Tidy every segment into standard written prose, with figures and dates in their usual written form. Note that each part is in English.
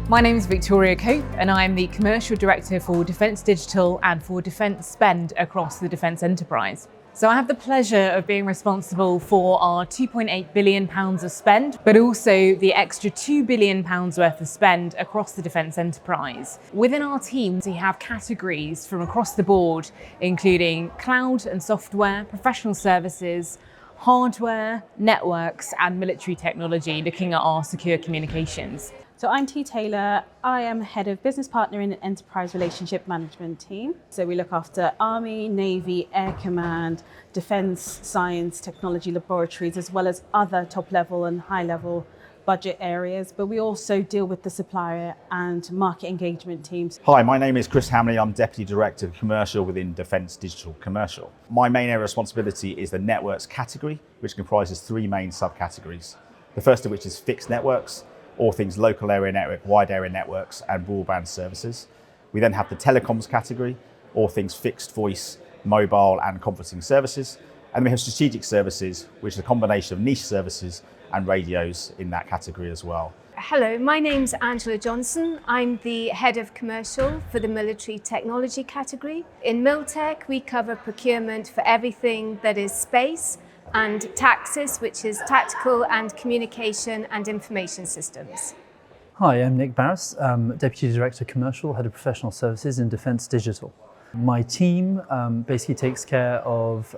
My name is Victoria Cope and I'm the Commercial Director for Defence Digital and for Defence Spend across the Defence Enterprise. So I have the pleasure of being responsible for our £2.8 billion of spend, but also the extra £2 billion worth of spend across the Defence Enterprise. Within our team, we have categories from across the board, including cloud and software, professional services, hardware, networks, and military technology, looking at our secure communications. So I'm T. Taylor. I am Head of Business Partnering and Enterprise Relationship Management team. So we look after Army, Navy, Air Command, Defence, Science, Technology Laboratories, as well as other top level and high level budget areas. But we also deal with the supplier and market engagement teams. Hi, my name is Chris Hamley. I'm Deputy Director of Commercial within Defence Digital Commercial. My main area of responsibility is the networks category, which comprises three main subcategories. The first of which is fixed networks, all things local area network, wide area networks, and broadband services. We then have the telecoms category, all things fixed voice, mobile, and conferencing services. And we have strategic services, which is a combination of niche services and radios in that category as well. Hello, my name's Angela Johnson. I'm the Head of Commercial for the Military Technology category. In Miltech, we cover procurement for everything that is space, and Taxis, which is tactical and communication and information systems. Hi, I'm Nick Barris, Deputy Director Commercial, Head of Professional Services in Defence Digital. My team basically takes care of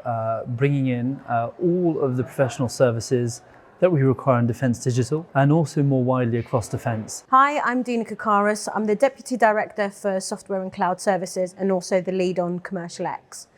bringing in all of the professional services that we require in Defence Digital and also more widely across Defence. Hi, I'm Dina Kakaris. I'm the Deputy Director for Software and Cloud Services and also the lead on Commercial X.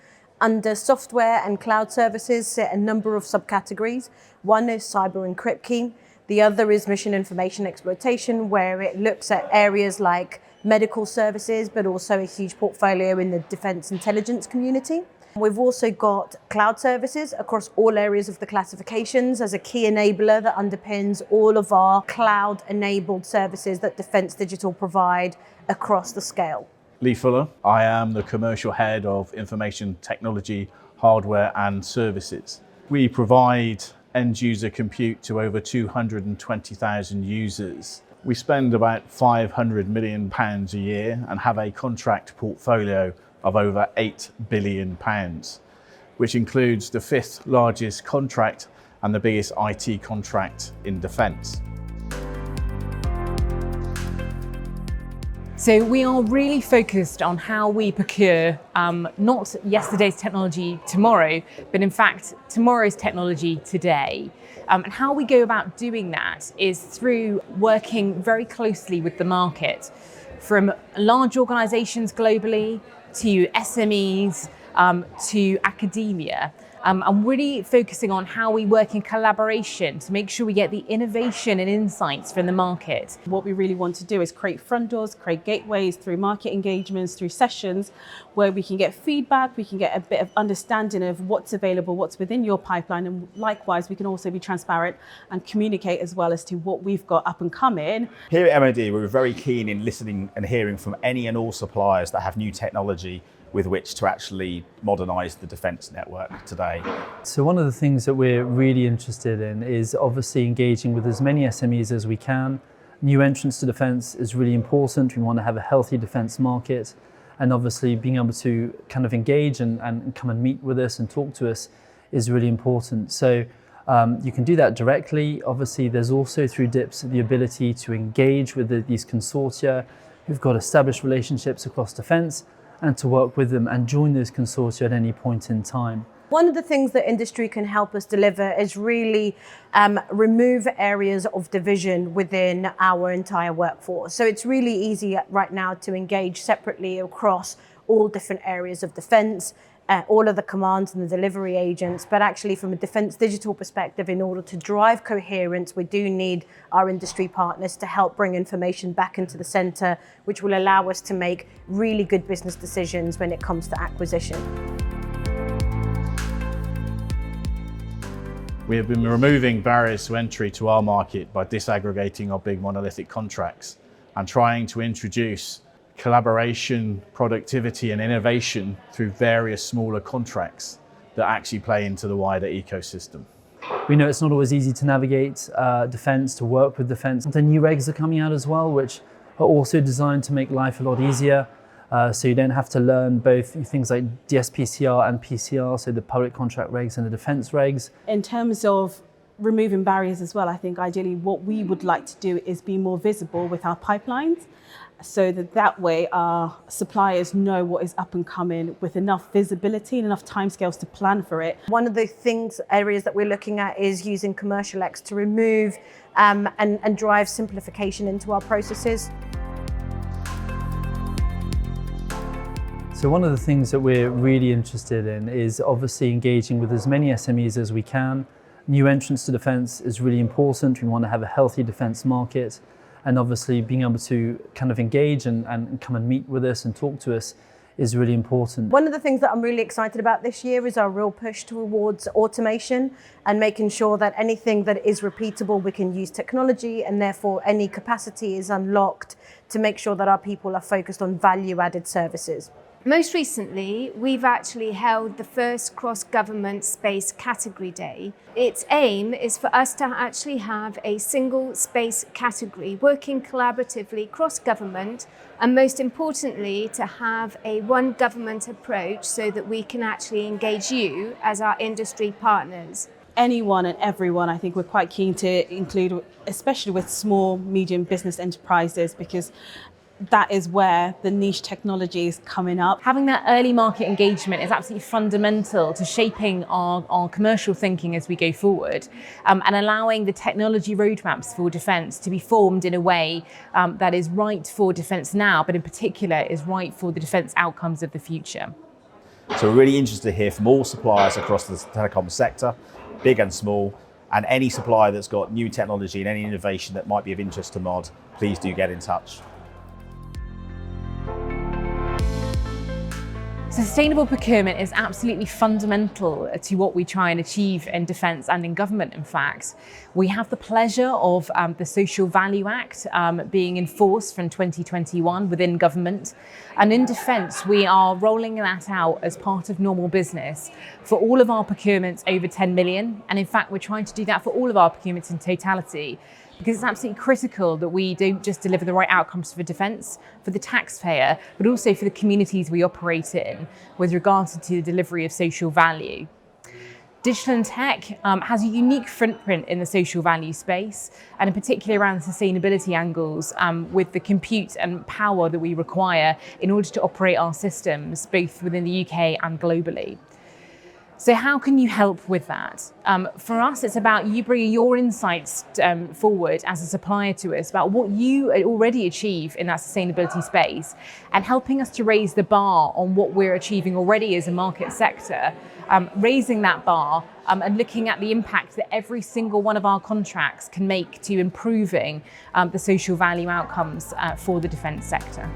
Under software and cloud services sit a number of subcategories. One is cyber and crypt key. The other is mission information exploitation, where it looks at areas like medical services, but also a huge portfolio in the defence intelligence community. We've also got cloud services across all areas of the classifications as a key enabler that underpins all of our cloud-enabled services that Defence Digital provide across the scale. Lee Fuller. I am the Commercial Head of Information Technology, Hardware and Services. We provide end-user compute to over 220,000 users. We spend about £500 million a year and have a contract portfolio of over £8 billion, which includes the fifth largest contract and the biggest IT contract in defence. So we are really focused on how we procure not yesterday's technology tomorrow, but in fact tomorrow's technology today. And how we go about doing that is through working very closely with the market, from large organisations globally to SMEs to academia. I'm really focusing on how we work in collaboration to make sure we get the innovation and insights from the market. What we really want to do is create front doors, create gateways through market engagements, through sessions where we can get feedback, we can get a bit of understanding of what's available, what's within your pipeline, and likewise we can also be transparent and communicate as well as to what we've got up and coming. Here at MOD, we're very keen in listening and hearing from any and all suppliers that have new technology with which to actually modernise the defence network today. So one of the things that we're really interested in is obviously engaging with as many SMEs as we can. New entrants to defence is really important. We want to have a healthy defence market, and obviously being able to kind of engage and come and meet with us and talk to us is really important. So you can do that directly. Obviously there's also through DIPS the ability to engage with these consortia who've got established relationships across defence, and to work with them and join those consortia at any point in time. One of the things that industry can help us deliver is really remove areas of division within our entire workforce. So it's really easy right now to engage separately across all different areas of defence, all of the commands and the delivery agents, but actually from a Defence Digital perspective, in order to drive coherence, we do need our industry partners to help bring information back into the centre, which will allow us to make really good business decisions when it comes to acquisition. We have been removing barriers to entry to our market by disaggregating our big monolithic contracts and trying to introduce collaboration, productivity and innovation through various smaller contracts that actually play into the wider ecosystem. We know it's not always easy to navigate defence, to work with defence. The new regs are coming out as well, which are also designed to make life a lot easier. So you don't have to learn both things like DSPCR and PCR, so the public contract regs and the defence regs. In terms of removing barriers as well, I think ideally what we would like to do is be more visible with our pipelines, so that way our suppliers know what is up and coming with enough visibility and enough timescales to plan for it. One of the areas that we're looking at is using Commercial X to remove and drive simplification into our processes. So one of the things that we're really interested in is obviously engaging with as many SMEs as we can. New entrants to defence is really important. We want to have a healthy defence market, and obviously being able to kind of engage and come and meet with us and talk to us is really important. One of the things that I'm really excited about this year is our real push towards automation and making sure that anything that is repeatable, we can use technology, and therefore any capacity is unlocked to make sure that our people are focused on value-added services. Most recently, we've actually held the first cross-government space category day. Its aim is for us to actually have a single space category working collaboratively cross-government, and most importantly to have a one government approach so that we can actually engage you as our industry partners. Anyone and everyone, I think we're quite keen to include, especially with small, medium business enterprises, because that is where the niche technology is coming up. Having that early market engagement is absolutely fundamental to shaping our commercial thinking as we go forward, and allowing the technology roadmaps for defence to be formed in a way that is right for defence now, but in particular is right for the defence outcomes of the future. So we're really interested to hear from all suppliers across the telecom sector, big and small, and any supplier that's got new technology and any innovation that might be of interest to MOD, please do get in touch. Sustainable procurement is absolutely fundamental to what we try and achieve in defence and in government, in fact. We have the pleasure of the Social Value Act being enforced from 2021 within government. And in defence, we are rolling that out as part of normal business for all of our procurements over 10 million. And in fact, we're trying to do that for all of our procurements in totality, because it's absolutely critical that we don't just deliver the right outcomes for defence, for the taxpayer, but also for the communities we operate in with regards to the delivery of social value. Digital and tech has a unique footprint in the social value space, and in particular around the sustainability angles with the compute and power that we require in order to operate our systems, both within the UK and globally. So how can you help with that? For us, it's about you bringing your insights forward as a supplier to us about what you already achieve in that sustainability space, and helping us to raise the bar on what we're achieving already as a market sector, raising that bar and looking at the impact that every single one of our contracts can make to improving the social value outcomes for the defence sector.